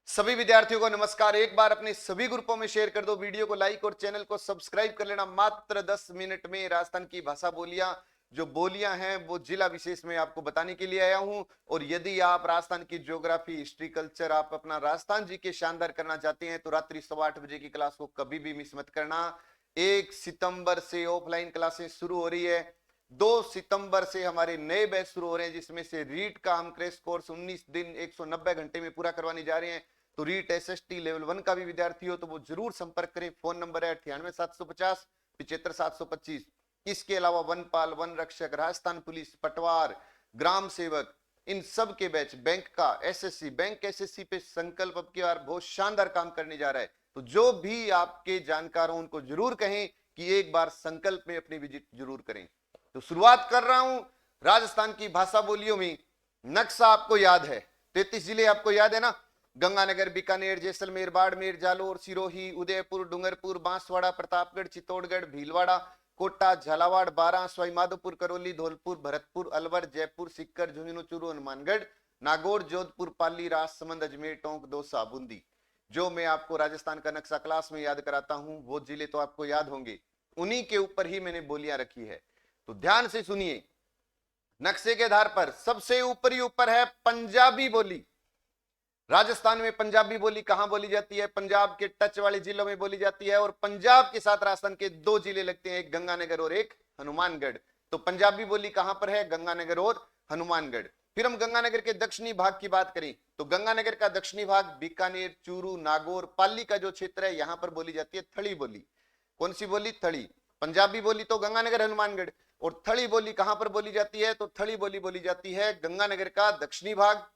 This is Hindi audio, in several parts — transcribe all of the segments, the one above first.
सभी विद्यार्थियों को नमस्कार। एक बार अपने सभी ग्रुपों में शेयर कर दो, वीडियो को लाइक और चैनल को सब्सक्राइब कर लेना। मात्र 10 मिनट में राजस्थान की भाषा बोलियां जो बोलियां हैं वो जिला विशेष में आपको बताने के लिए आया हूं। और यदि आप राजस्थान की ज्योग्राफी, हिस्ट्री, कल्चर, आप अपना राजस्थान जी के शानदार करना चाहते हैं तो रात्रि 8:15 बजे की क्लास को कभी भी मिस मत करना। 1 सितंबर से ऑफलाइन क्लासेस शुरू हो रही है। 2 सितंबर से हमारे नए बैच शुरू हो रहे हैं, जिसमें से रीट का हम क्रैश कोर्स 19 दिन 190 घंटे में पूरा करवाने जा रहे हैं। तो रीट एसएसटी लेवल 1 का भी विद्यार्थी हो तो वो जरूर संपर्क करें। फोन नंबर है 98 750 75 725। इसके अलावा वनपाल, वन रक्षक, राजस्थान पुलिस, पटवार, ग्राम सेवक, इन सब के बैच, बैंक का एसएससी, बैंक एसएससी पे संकल्प अब की बार बहुत शानदार काम करने जा रहा है। तो जो भी आपके जानकार हो उनको जरूर कहें कि एक बार संकल्प में अपनी विजिट जरूर करें। तो शुरुआत कर रहा हूं राजस्थान की भाषा बोलियों में। नक्शा आपको याद है, 33 जिले आपको याद है ना। गंगानगर, बीकानेर, जैसलमेर, बाड़मेर, जालोर, सिरोही, उदयपुर, डूंगरपुर, बांसवाड़ा, प्रतापगढ़, चित्तौड़गढ़, भीलवाड़ा, कोटा, झालावाड़, बारां, सवाईमाधोपुर, करौली, धौलपुर, भरतपुर, अलवर, जयपुर, सीकर, झुंझुनू, चूरू, हनुमानगढ़, नागौर, जोधपुर, पाली, राजसमंद, अजमेर, टोंक, दौसा, बूंदी। जो मैं आपको राजस्थान का नक्शा क्लास में याद कराता हूं वो जिले तो आपको याद होंगे, उन्हीं के ऊपर ही मैंने बोलियां रखी है। तो ध्यान से सुनिए। नक्शे के आधार पर सबसे ऊपर है पंजाबी बोली। राजस्थान में पंजाबी बोली कहां बोली जाती है? पंजाब के टच वाले जिलों में बोली जाती है। और पंजाब के साथ राजस्थान के 2 जिले लगते हैं, एक गंगानगर और एक हनुमानगढ़। तो पंजाबी बोली कहां पर है? गंगानगर और हनुमानगढ़। फिर हम गंगानगर के दक्षिणी भाग की बात करें तो गंगानगर का दक्षिणी भाग बीकानेर, चूरू, नागौर, पाली का जो क्षेत्र है यहां पर बोली जाती है थड़ी बोली। कौन सी बोली? थड़ी। पंजाबी बोली तो गंगानगर, हनुमानगढ़। और थड़ी बोली कहां पर बोली जाती है? तो थड़ी बोली बोली जाती है गंगानगर का दक्षिणी भाग,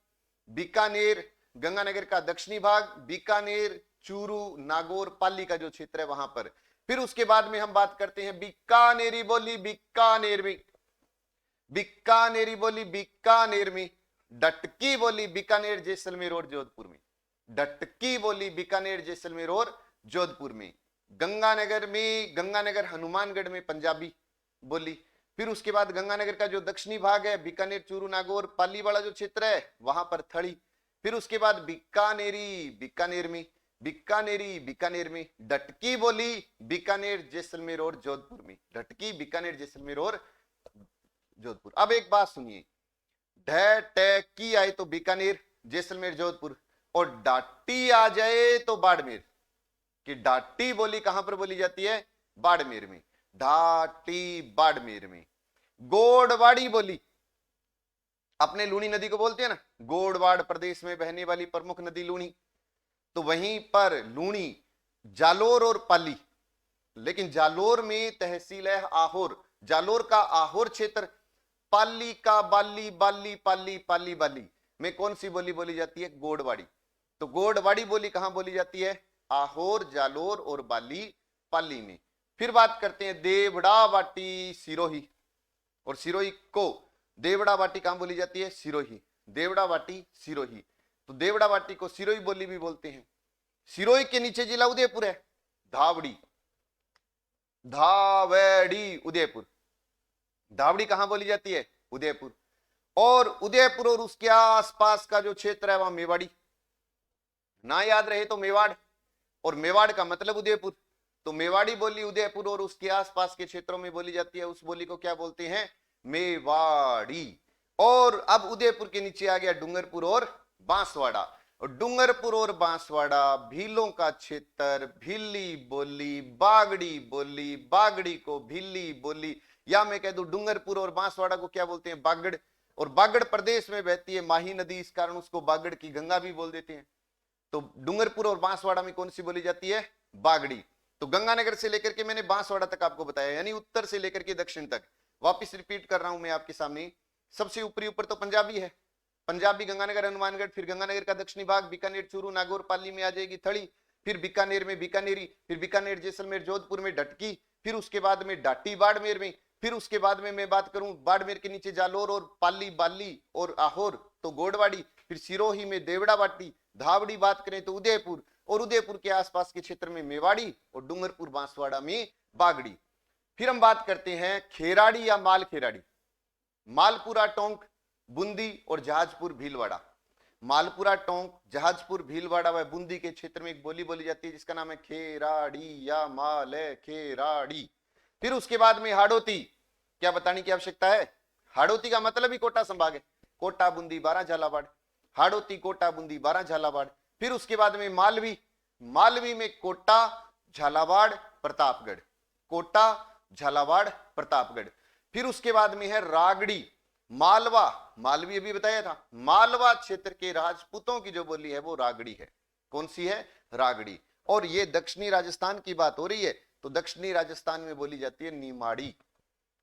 बीकानेर, गंगानगर का दक्षिणी भाग, बीकानेर, चूरू, नागौर, पाली का जो क्षेत्र है वहां पर। फिर उसके बाद में हम बात करते हैं बीकानेरी बोली। बीकानेर में बीकानेरी बोली, बीकानेर में डटकी बोली, बीकानेर, जैसलमेर और जोधपुर में। डटकी बोली बीकानेर, जैसलमेर और जोधपुर में। गंगानगर में, गंगानगर हनुमानगढ़ में पंजाबी बोली। फिर उसके बाद गंगानगर का जो दक्षिणी भाग है, बीकानेर, चूरू, नागौर, पाली वाला जो क्षेत्र है वहां पर थड़ी। फिर उसके बाद बीकानेरी, बीकानेर में, बीकानेरी, बीकानेर में डटकी बोली, बीकानेर, जैसलमेर और जोधपुर में। डटकी, बीकानेर, जैसलमेर और जोधपुर। अब एक बात सुनिए, ढ ट की आए तो बीकानेर, जैसलमेर, जोधपुर, और डाटी आ जाए तो बाड़मेर। कि डाटी बोली कहां पर बोली जाती है? बाड़मेर में। डाटी, बाड़मेर में। गोड़वाड़ी बोली अपने लूणी नदी को बोलते हैं ना, गोड़वाड़ प्रदेश में बहने वाली प्रमुख नदी लूणी। तो वहीं पर लूणी, जालोर और पाली। लेकिन जालोर में तहसील है आहोर, जालोर का आहोर क्षेत्र। पाली का बाली, बाली, पाली, पाली, बाली में कौन सी बोली बोली जाती है? गोड़वाड़ी। तो गोड़वाड़ी बोली कहां बोली जाती है? आहोर, जालोर और बाली, पाली में। फिर बात करते हैं देवड़ा वाटी, सिरोही। और सिरोही को देवड़ा वाटी कहां बोली जाती है? सिरोही। देवड़ा वाटी, सिरोही। तो देवड़ा वाटी को सिरोही बोली भी बोलते हैं। सिरोही के नीचे जिला उदयपुर है, धावड़ी, धावड़ी, उदयपुर। धावड़ी कहां बोली जाती है? उदयपुर। और उदयपुर और उसके आसपास का जो क्षेत्र है वहां मेवाड़ी। ना याद रहे तो मेवाड़, और मेवाड़ का मतलब उदयपुर। तो मेवाड़ी बोली उदयपुर और उसके आसपास के क्षेत्रों में बोली जाती है। उस बोली को क्या बोलते हैं? मेवाड़ी। और अब उदयपुर के नीचे आ गया डूंगरपुर और बांसवाड़ा। और डूंगरपुर और बांसवाड़ा भीलों का क्षेत्र, भीली बोली, बागड़ी बोली, बागड़ी को भीली बोली, या मैं कह दूं डूंगरपुर और बांसवाड़ा को क्या बोलते हैं? बागड़। और बागड़ प्रदेश में बहती है माही नदी, इस कारण उसको बागड़ की गंगा भी बोल देते हैं। तो डूंगरपुर और बांसवाड़ा में कौन सी बोली जाती है? बागड़ी। तो गंगानगर से लेकर के मैंने बांसवाड़ा तक आपको बताया, यानी उत्तर से लेकर के दक्षिण तक। वापिस रिपीट कर रहा हूं मैं आपके सामने। सबसे ऊपर तो पंजाबी है। पंजाबी गंगानगर, हनुमानगढ़। फिर गंगानगर का दक्षिणी भाग बीकानेर, चूरू, नागौर, पाली में आ जाएगी थड़ी। फिर बीकानेर में बीकानेरी। फिर बीकानेर, जैसलमेर, जोधपुर में डटकी। फिर उसके बाद में डाटी, बाड़मेर में। फिर उसके बाद में मैं बात करूं बाड़मेर के नीचे जालोर और पाली, बाली और आहोर तो गोड़वाड़ी। फिर सिरोही में देवड़ा वाटी। धावड़ी बात करें तो उदयपुर, और उदयपुर के आसपास के क्षेत्र में मेवाड़ी, और डूंगरपुर बांसवाड़ा में बागड़ी। फिर हम बात करते हैं खेराड़ी या माल खेराड़ी। मालपुरा, टोंक, बूंदी और जहाजपुर, भीलवाड़ा। मालपुरा, टोंक, जहाजपुर, भीलवाड़ा व बूंदी के क्षेत्र में एक बोली बोली जाती है जिसका नाम है खेराड़ी या माले खेराड़ी। फिर उसके बाद में हाड़ौती, क्या बताने की आवश्यकता है? हाड़ौती का मतलब ही कोटा संभाग है, कोटा, बूंदी, बारां, झालावाड़। हाड़ौती, कोटा, बूंदी, बारां, झालावाड़। फिर उसके बाद में मालवी, मालवी में कोटा, झालावाड़, प्रतापगढ़, कोटा, झालावाड़, प्रतापगढ़। फिर उसके बाद में है रागड़ी, मालवा, मालवी अभी बताया था, मालवा क्षेत्र के राजपूतों की जो बोली है वो रागड़ी है। कौन सी है? रागड़ी। और ये दक्षिणी राजस्थान की बात हो रही है तो दक्षिणी राजस्थान में बोली जाती है नीमाड़ी।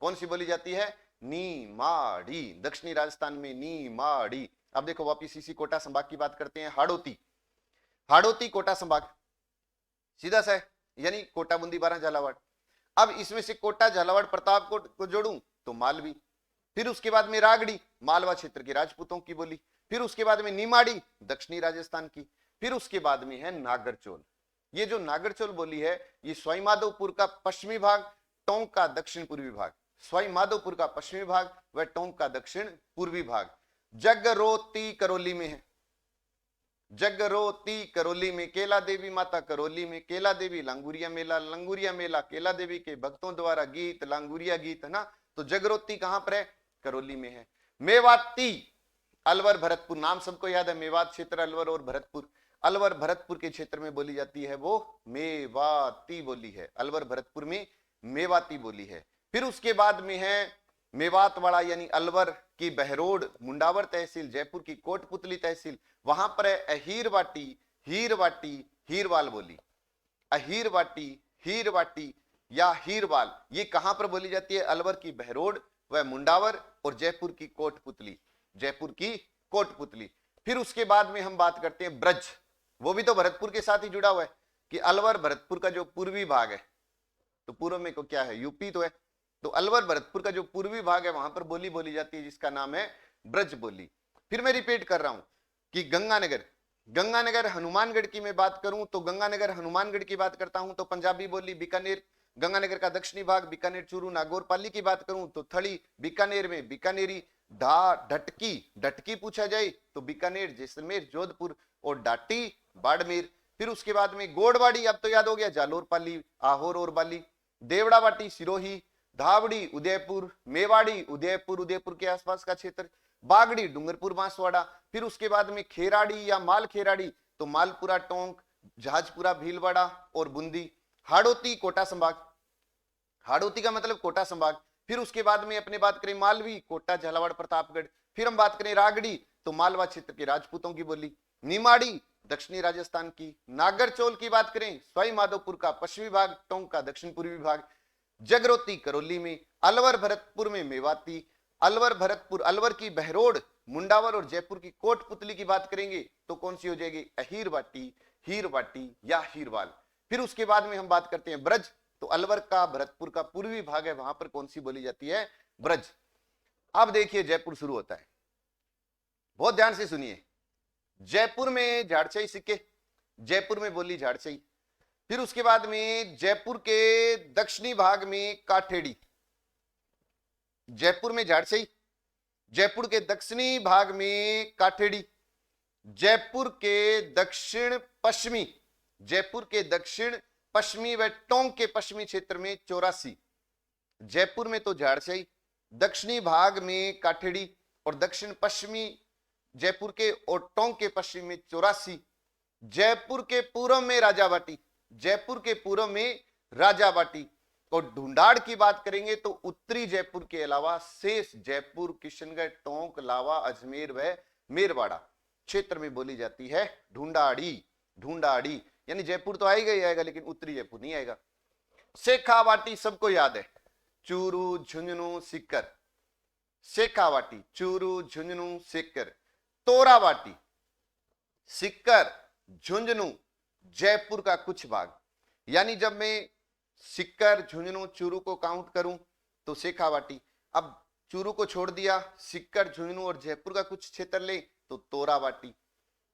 कौन सी बोली जाती है? नीमाड़ी, दक्षिणी राजस्थान में नीमाड़ी। अब देखो वापिस इसी कोटा संभाग की बात करते हैं। हाड़ौती, हाड़ौती कोटा संभाग, सीधा सा है, यानी कोटा, बूंदी, बारां, झालावाड़। अब इसमें से कोटा, झालावाड़, प्रतापगढ़ को जोड़ूं तो मालवी। फिर उसके बाद में रागड़ी, मालवा क्षेत्र के राजपूतों की बोली। फिर उसके बाद में नीमाड़ी, दक्षिणी राजस्थान की। फिर उसके बाद में है नागरचोल। ये जो नागरचोल बोली है ये सवाई माधोपुर का पश्चिमी भाग, टोंक का दक्षिण पूर्वी भाग, सवाई माधोपुर का पश्चिमी भाग व टोंक का दक्षिण पूर्वी भाग। जगरोती करौली में है, जगरोती करौली में, केला देवी माता करौली में, केला देवी लांगुरिया मेला, लंगुरिया मेला केला देवी के भक्तों द्वारा गीत, लांगुरिया गीत, है ना। तो जगरोती कहां पर है? करौली में है। मेवाती, अलवर, भरतपुर, नाम सबको याद है, मेवात क्षेत्र, अलवर और भरतपुर। अलवर भरतपुर के क्षेत्र में बोली जाती है वो मेवाती बोली है, अलवर भरतपुर में मेवाती बोली है। फिर उसके बाद में है मेवातवाड़ा, यानी अलवर की बहरोड, मुंडावर तहसील, जयपुर की कोटपुतली तहसील, वहां पर है अहीरवाटी, हीरवाटी, हीरवाल बोली। अहीरवाटी, हीरवाटी या हीरवाल, ये कहां पर बोली जाती है? अलवर की बहरोड व मुंडावर और जयपुर की कोटपुतली, जयपुर की कोटपुतली। फिर उसके बाद में हम बात करते हैं ब्रज, वो भी तो भरतपुर के साथ ही जुड़ा हुआ है कि अलवर भरतपुर का जो पूर्वी भाग है, तो पूर्व में को क्या है? यूपी तो है। तो अलवर भरतपुर का जो पूर्वी भाग है वहां पर बोली बोली जाती है जिसका नाम है ब्रज बोली। फिर मैं रिपीट कर रहा हूं कि गंगानगर, गंगानगर हनुमानगढ़ की मैं बात करूं तो गंगानगर हनुमानगढ़ की बात करता हूं तो पंजाबी बोली। बीकानेर, गंगानगर का दक्षिणी भाग, बीकानेर, चूरू, नागौर, पाली की बात करूं तो थड़ी, बीकानेर में बीकानेरी, ढटकी, ढटकी पूछा जाए तो बीकानेर, जैसलमेर, जोधपुर और डाटी, बाड़मेर। फिर उसके बाद में गोड़वाड़ी, अब तो याद हो गया, जालोर, पाली, आहोर और बाली, देवड़ावाटी, सिरोही, धावड़ी, उदयपुर, मेवाड़ी, उदयपुर, उदयपुर के आसपास का क्षेत्र, बागड़ी, डूंगरपुर, बांसवाड़ा। फिर उसके बाद में खेराड़ी या माल खेराड़ी तो मालपुरा, टोंक, जहाजपुरा, भीलवाड़ा और बूंदी। हाड़ौती कोटा संभाग, हाड़ौती का मतलब कोटा संभाग। फिर उसके बाद में अपने बात करें मालवी, कोटा, झालावाड़, प्रतापगढ़। फिर हम बात करें रागड़ी तो मालवा क्षेत्र के राजपूतों की बोली। नीमाड़ी दक्षिणी राजस्थान की। नागरचोल की बात करें सवाई माधोपुर का पश्चिमी भाग, टोंक का दक्षिण पूर्वी भाग। जगरोती करौली में, अलवर भरतपुर में मेवाती, अलवर भरतपुर, अलवर की बहरोड, मुंडावर और जयपुर की कोटपुतली की बात करेंगे तो कौन सी हो जाएगी? अहीरवाटी, हीरवाटी या हीरवाल। फिर उसके बाद में हम बात करते हैं ब्रज तो अलवर का भरतपुर का पूर्वी भाग है वहां पर कौन सी बोली जाती है? ब्रज। अब देखिए जयपुर शुरू होता है, बहुत ध्यान से सुनिए। जयपुर में झाड़चई सिक्के, जयपुर में बोली झाड़चई। फिर उसके बाद में जयपुर के दक्षिणी भाग में काठेड़ी, जयपुर में झाड़चई, जयपुर के दक्षिणी भाग में काठेड़ी, जयपुर के दक्षिण पश्चिमी, जयपुर के दक्षिण पश्चिमी व टोंक के पश्चिमी क्षेत्र में चौरासी। जयपुर में तो झाड़चई, दक्षिणी भाग में काठेड़ी और दक्षिण पश्चिमी जयपुर के और टोंक के पश्चिम में चौरासी। जयपुर के पूर्व में राजावाटी, जयपुर के पूर्व में राजावाटी। और ढूंढाड़ की बात करेंगे तो उत्तरी जयपुर के अलावा शेष जयपुर, किशनगढ़, टोंक, लावा, अजमेर व मेरवाड़ा क्षेत्र में बोली जाती है ढूंढाड़ी। ढूंढाड़ी यानी जयपुर तो आएगा ही आएगा लेकिन उत्तरी जयपुर नहीं आएगा। शेखावाटी सबको याद है, चूरू, झुंझुनू, सीकर। शेखावाटी, चूरू, झुंझुनू, सीकर। तोरावाटी, सीकर, झुंझुनू, जयपुर का कुछ भाग। यानी जब मैं सीकर, झुंझुनू, चूरू को काउंट करूं तो शेखावाटी, अब चूरू को छोड़ दिया, सीकर, झुंझुनू और जयपुर का कुछ क्षेत्र ले तो तोरावाटी।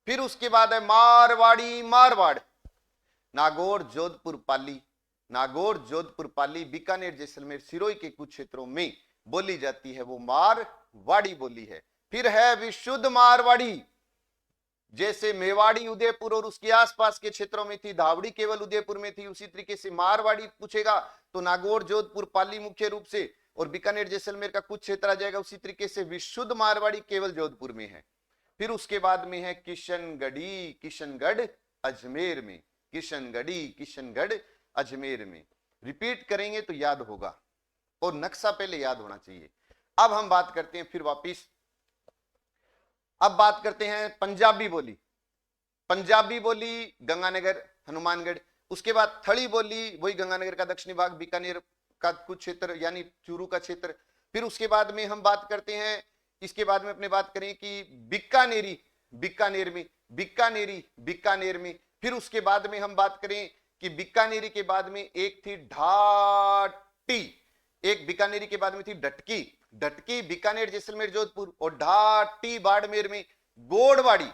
फिर उसके बाद है मारवाड़ी, मारवाड़, नागौर, जोधपुर, पाली, नागौर, जोधपुर, पाली, बीकानेर, जैसलमेर, सिरोही के कुछ क्षेत्रों में बोली जाती है वो मारवाड़ी बोली है। फिर है विशुद्ध मारवाड़ी, जैसे मेवाड़ी उदयपुर और उसके आसपास के क्षेत्रों में थी, धावड़ी केवल उदयपुर में थी, उसी तरीके से मारवाड़ी पूछेगा तो नागौर, जोधपुर, पाली मुख्य रूप से, और बीकानेर जैसलमेर का कुछ क्षेत्र आ जाएगा। उसी तरीके से विशुद्ध मारवाड़ी केवल जोधपुर में है। फिर उसके बाद में है किशनगढ़ी, किशनगढ़ अजमेर में, किशनगढ़ी, किशनगढ़ अजमेर में। रिपीट करेंगे तो याद होगा, और नक्शा पहले याद होना चाहिए। अब हम बात करते हैं फिर वापिस, अब बात करते हैं पंजाबी बोली। पंजाबी बोली गंगानगर, हनुमानगढ़। उसके बाद थड़ी बोली, वही गंगानगर का दक्षिणी भाग, बीकानेर का कुछ क्षेत्र यानी चूरू का क्षेत्र। फिर उसके बाद में हम बात करते हैं, इसके बाद में अपने बात करें कि बीकानेरी, बीकानेर में, बीकानेरी, बीकानेर में। फिर उसके बाद में हम बात करें कि बीकानेरी के बाद में एक थी ढाटी, एक बीकानेरी के बाद में थी डटकी, डटकी बीकानेर जैसलमेर जोधपुर, और ढाटी बाड़मेर में। गोड़वाड़ी,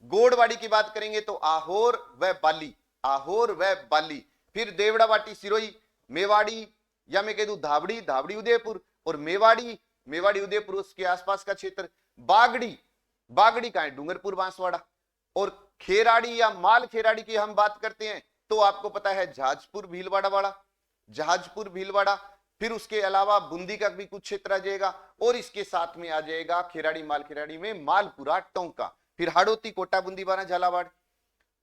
गोड़वाड़ी की बात करेंगे तो आहोर व बाली, आहोर व बाली। फिर देवड़ावाटी सिरोही, मेवाड़ी या मैं कह दूं धावड़ी, धावड़ी उदयपुर, और मेवाड़ी, मेवाड़ी उदयपुर उसके आसपास का क्षेत्र। बागड़ी, बागड़ी का है डूंगरपुर बांसवाड़ा। और खेराड़ी या माल खेराड़ी की हम बात करते हैं तो आपको पता है जहाजपुर भीलवाड़ा वाला, जहाजपुर भीलवाड़ा। फिर उसके अलावा बूंदी का भी कुछ क्षेत्र आ जाएगा, और इसके साथ में आ जाएगा खेराड़ी, माल खेराड़ी में मालपुरा, टोंका। फिर हाड़ौती, कोटा, बूंदी, बारा, झालावाड़।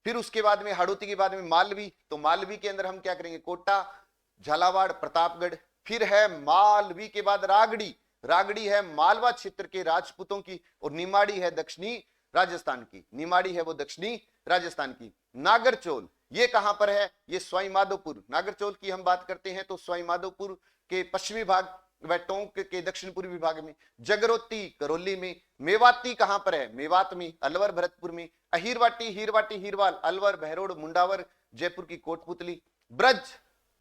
फिर उसके बाद में हाड़ौती के बाद में मालवी, तो मालवी के अंदर हम क्या करेंगे, कोटा, झालावाड़, प्रतापगढ़। फिर है मालवी के बाद रागड़ी, रागड़ी है मालवा क्षेत्र के राजपूतों की, और निमाड़ी है दक्षिणी राजस्थान की, निमाड़ी है वो दक्षिणी राजस्थान की। नागरचोल ये कहां पर है, ये सवाई माधोपुर, नागरचोल की हम बात करते हैं तो सवाई माधोपुर के पश्चिमी भाग व टोंक के दक्षिण पूर्वी भाग में। जगरोती करौली में। मेवाती कहां पर है, मेवात में, अलवर भरतपुर में। अहीरवाटी, हीरवाटी, हीरवाल, अलवर, बहरोड, मुंडावर, जयपुर की कोटपुतली। ब्रज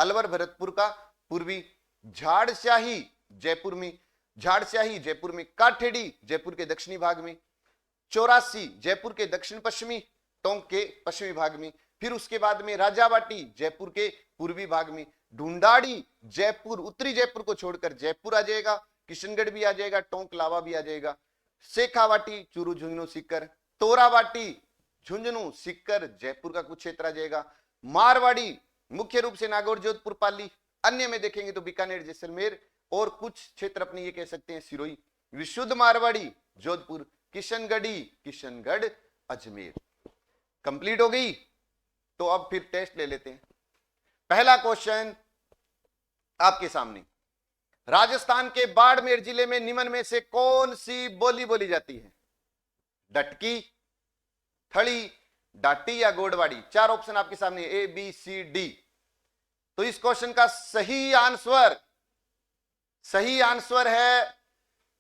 अलवर भरतपुर का पूर्वी। झाड़स्याही जयपुर में, झाड़स्याही जयपुर में। काठेड़ी जयपुर के दक्षिणी भाग में। चौरासी जयपुर के दक्षिण पश्चिमी, टोंक के पश्चिमी भाग में। फिर उसके बाद में राजावाटी जयपुर के पूर्वी भाग में। ढूंढाड़ी जयपुर, उत्तरी जयपुर को छोड़कर जयपुर आ जाएगा, किशनगढ़ भी आ जाएगा, टोंक लावा भी आ जाएगा। शेखावाटी चूरू, झुंझुनू, सीकर। तोरावाटी झुंझुनू, सीकर, जयपुर का कुछ क्षेत्र आ जाएगा। मारवाड़ी मुख्य रूप से नागौर, जोधपुर, पाली। अन्य में देखेंगे तो बीकानेर, जैसलमेर, और कुछ क्षेत्र अपने ये कह सकते हैं सिरोही। विशुद्ध मारवाड़ी जोधपुर। किशनगढ़ी, किशनगढ़ अजमेर। कंप्लीट हो गई। तो अब फिर टेस्ट ले लेते हैं। पहला क्वेश्चन आपके सामने, राजस्थान के बाड़मेर जिले में निम्न में से कौन सी बोली बोली जाती है, डटकी, थड़ी, डाटी या गोड़वाड़ी? चार ऑप्शन आपके सामने, ए बी सी डी। तो इस क्वेश्चन का सही आंसर, सही आंसर है,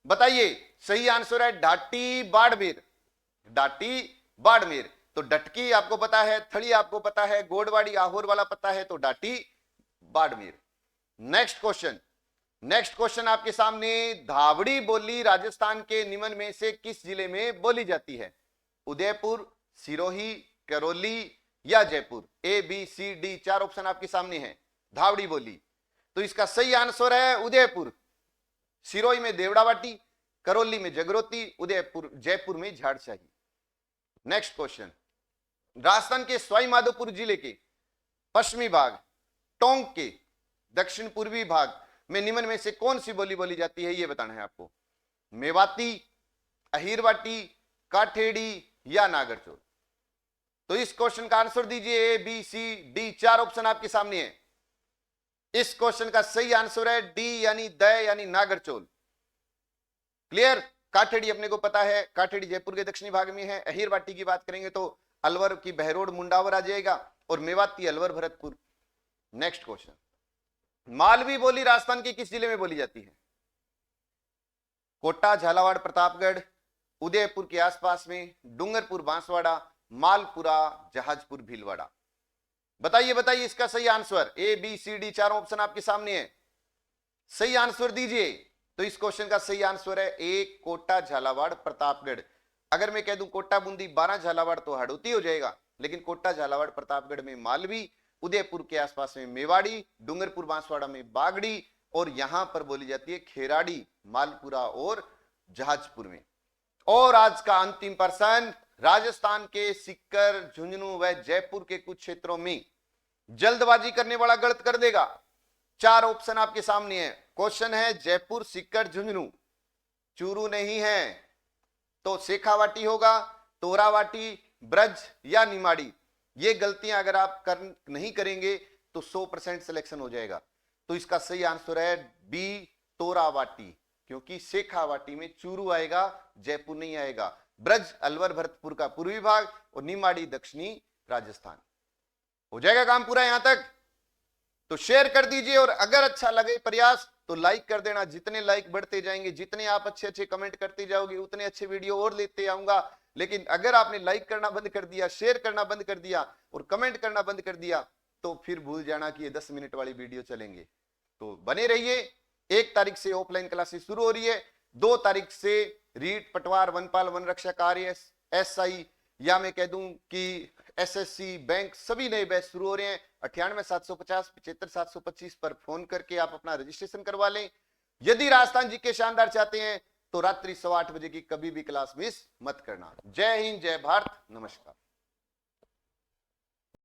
बताइए, सही आंसर है डाटी बाड़मेर, डाटी बाड़मेर। तो डटकी आपको पता है, थड़ी आपको पता है, गोड़वाड़ी आहोर वाला पता है, तो डाटी Barmer. Next question, next question आपके सामने, धावड़ी बोली राजस्थान के निम्न में से किस जिले में बोली जाती है? उदयपुर, सिरोही, करौली या Jaipur? A B C D, चार ऑप्शन आपके सामने हैं। धावड़ी बोली, तो इसका सही आंसर है उदयपुर। सिरोही में देवड़ावाटी, करौली में जगरोती, उदयपुर, जयपुर में झाड़शाही। नेक्स्ट क्वेश्चन, राजस्थान के सवाई माधोपुर जिले के पश्चिमी भाग, टोंक के दक्षिण पूर्वी भाग में निम्न में से कौन सी बोली बोली जाती है, यह बताना है आपको। मेवाती, अहीरवाटी, काठेड़ी या नागरचोल? तो इस क्वेश्चन का आंसर दीजिए, ए बी सी डी, चार ऑप्शन आपके सामने है। इस क्वेश्चन का सही आंसर है डी, यानी द, यानी नागरचोल। क्लियर? काठेड़ी अपने को पता है, काठेड़ी जयपुर के दक्षिणी भाग में है। अहीरवाटी की बात करेंगे तो अलवर की बहरोड, मुंडावर आ जाएगा, और मेवाती अलवर, भरतपुर। नेक्स्ट क्वेश्चन, मालवी बोली राजस्थान के किस जिले में बोली जाती है? कोटा, झालावाड़, प्रतापगढ़, उदयपुर के आसपास में, डूंगरपुर, बांसवाड़ा, मालपुरा, जहाजपुर, भीलवाड़ा। बताइए, बताइए इसका सही answer. A B C D, चारों ऑप्शन आपके सामने है, सही आंसर दीजिए। तो इस क्वेश्चन का सही आंसर है ए, कोटा, झालावाड़, प्रतापगढ़। अगर मैं कह दूं कोटा, बूंदी, बारा, झालावाड़ तो हाड़ौती हो जाएगा, लेकिन कोटा, झालावाड़, प्रतापगढ़ में मालवी, उदयपुर के आसपास में मेवाड़ी, डूंगरपुर, बांसवाड़ा में बागड़ी, और यहां पर बोली जाती है खेराड़ी, मालपुरा और जहाजपुर में। और आज का अंतिम प्रश्न, राजस्थान के सीकर, झुंझुनू व जयपुर के कुछ क्षेत्रों में जल्दबाजी करने वाला गलत कर देगा। 4 ऑप्शन आपके सामने है। क्वेश्चन है जयपुर, सीकर, झुंझुनू, चूरू नहीं है तो शेखावाटी होगा, तोरावाटी, ब्रज या निमाड़ी। ये गलतियां अगर आप नहीं करेंगे तो 100% सिलेक्शन हो जाएगा। तो इसका सही आंसर है बी, तोरावाटी, क्योंकि शेखावाटी में चूरू आएगा, जयपुर नहीं आएगा। ब्रज अलवर भरतपुर का पूर्वी भाग और निमाड़ी दक्षिणी राजस्थान। हो जाएगा काम पूरा यहां तक? तो शेयर कर दीजिए और अगर अच्छा लगे प्रयास तो लाइक कर देना। जितने लाइक बढ़ते जाएंगे, जितने आप अच्छे अच्छे कमेंट करते जाओगे, उतने अच्छे वीडियो और लेते आऊंगा। लेकिन अगर आपने लाइक करना बंद कर दिया, शेयर करना बंद कर दिया और कमेंट करना बंद कर दिया तो फिर भूल जाना कि ये 10 मिनट वाली वीडियो चलेंगे। तो बने रहिए। 1 तारीख से ऑफलाइन क्लासेस शुरू हो रही है। 2 तारीख से रीट, पटवार, वनपाल, वन रक्षा कार्य, SI या मैं कह दूं कि SSC, बैंक, सभी नए बैच शुरू हो रहे हैं। 98 750 75 725 पर फोन करके आप अपना रजिस्ट्रेशन करवा लें। यदि राजस्थान जी के शानदार चाहते हैं तो रात्रि 8:15 बजे की कभी भी क्लास मिस मत करना। जय हिंद, जय भारत, नमस्कार।